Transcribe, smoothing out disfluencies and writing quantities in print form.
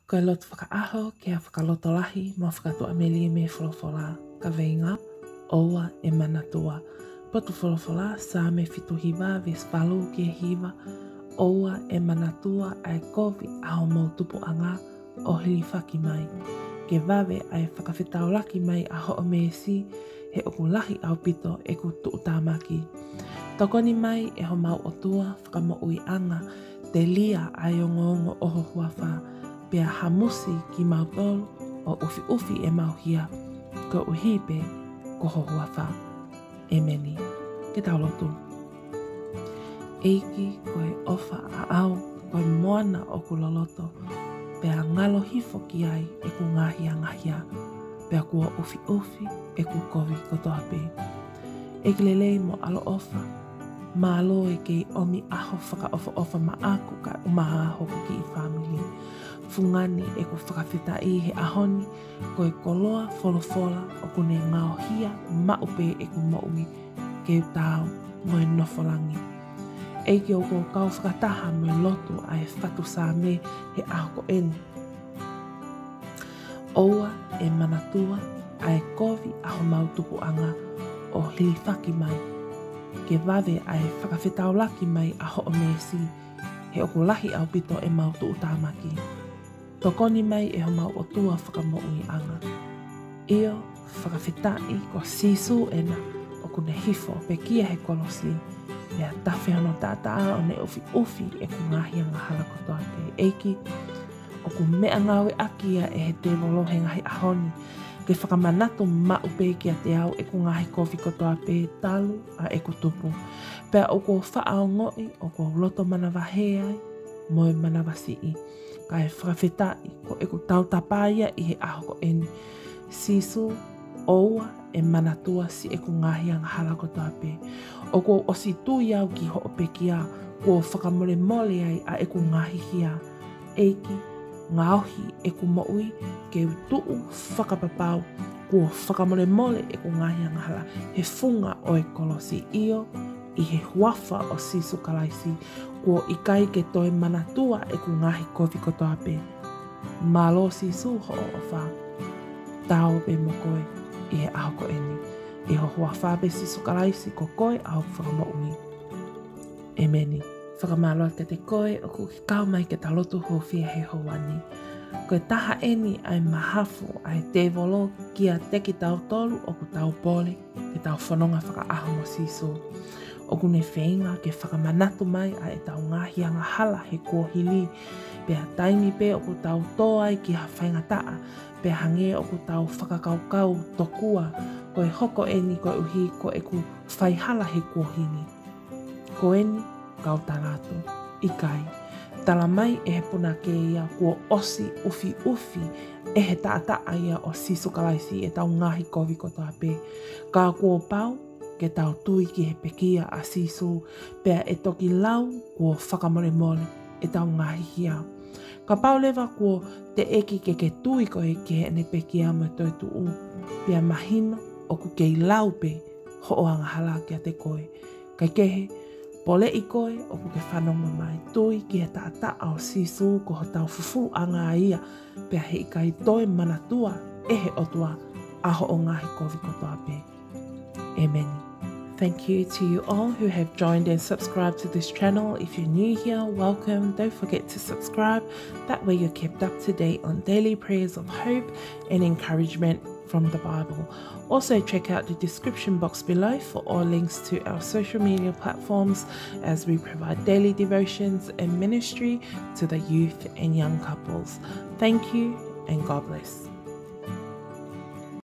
Koe lotu whakaaho kia whakaloto lahi ma whakatua meli me wholofola. Ka veinga, oua e manatua. Potu wholofola sa me fitu hiva ves palu ke hiva. Oua e manatua ai kovi aho mau tupu anga o hili whaki mai. Ke vave ai whakawhetau laki mai a ho o meesi he oku lahi au pito e ku tuutamaki. Tokoni mai e ho mau o tua whakamoui anga te lia ai o ngongo oho huawha. Pea hamusi ki mau tolu o ufi ufi e mau hia. Ko uhipe ko ho huawha. E meni. Ke tau lotu. Eiki koe ofa a au koe moana o ku loloto. Pea ngalo hifo ki ai e ku ngahia. Pea kua ufi ufi e ku kovi kotoa pe. Eiki lelei mo alo ofa. Malo e kei omi aho whaka ofa ma aku ka umaha hoku ki i family. Fungani e ku whakawhita i he ahoni koe koloa wholofola o kune ngao hia maupe e ku moui ke tau mo e nofolangi. Eiki o ko kau whakataha mo e lotu a e whatu sa me he aho ko eni. Oua e manatua a e kovi aho mau tupu anga o hili whaki mai. Ke vave a e whakawhetau laki mai a ho o mesi he oku lahi au pito e mau tu utamaki. Tokoni mai e ho mau o tua whakamoui anga. Io whakawhetai ko sisu ena o kune hifo pe kia he kolosi. Mea tawhi hono tātaa o ne ufi ufi e ku ngahia ngahala kotoa te eiki. O ku mea ngawe akia e he te wolohe ngahi ahoni. Ke whakamanatu maupe ki a te au e ku ngahi kofi kotoa pe talu a e ku tupu. Pea o ko whaao ngoi o ko loto manawa heai mo e manawa sii. Ka e whakawhetai ko e ku tautapaia i he aho ko eni. Sisu, oua e manatua si e ku ngahia ngahala kotoa pe. O ko osi tui au ki ho o pe kia ko whakamole mole ai a e ku ngahi hia. Eiki, ngaohi e ku moui ke tuu whakapapau ko whakamole mole e ku ngahia ngahala. He funga o e kolosi io i he huafa o sisu kalaisi ko ikai ke toi manatua e ku ngahi kofi kotoa pe. Malo sisu ho o wha. Tau pe mo koe i he aho ko eni. E ho huafa pe sisu kalaisi ko koe au whakamoui. E meni. Whakamaloa ke te koe o ku ki kau mai ke talotu ho fia he hoani. Koe taha eni ai mahafu ai te volo kia teki tau tolu o ku tau pole ke tau whanonga whakaaho mo sisu. O kune whainga ke whakamanatu mai a e tau ngahia ngahala he kōhili. Pea taimi pe o ku tau toai ki ha whainga taa. Pea hange o ku tau whakakaukau tokua. Koe hoko eni koe uhi ko e ku whaihala he kōhili. Ko eni kau taratu. Ikai. Tala mai e he puna ke ia kua osi ufi ufi e he taataa ia o sisu kalaisi e tau ngahi kovi kotoa pe. Ka kua pau ke tau tui ki he pekia a sisu, pea e toki lau kua whakamole mole e tau ngahi hia. Ka pau lewa kua te eki ke tui koe ki he ne pekia mo toi tuu, pea mahino o ku kei lau pe ho o anga hala ki a te koe. Kai kehe, pole i koe o ku ke whanonga mai tui ki he tata o sisu ko ho tau fufu anga ia, pea he ikai toi manatua e he otua aho o ngahi kovi kotoa pe. Amen. Thank you to you all who have joined and subscribed to this channel. If you're new here, welcome. Don't forget to subscribe. That way you're kept up to date on daily prayers of hope and encouragement from the Bible. Also check out the description box below for all links to our social media platforms as we provide daily devotions and ministry to the youth and young couples. Thank you and God bless.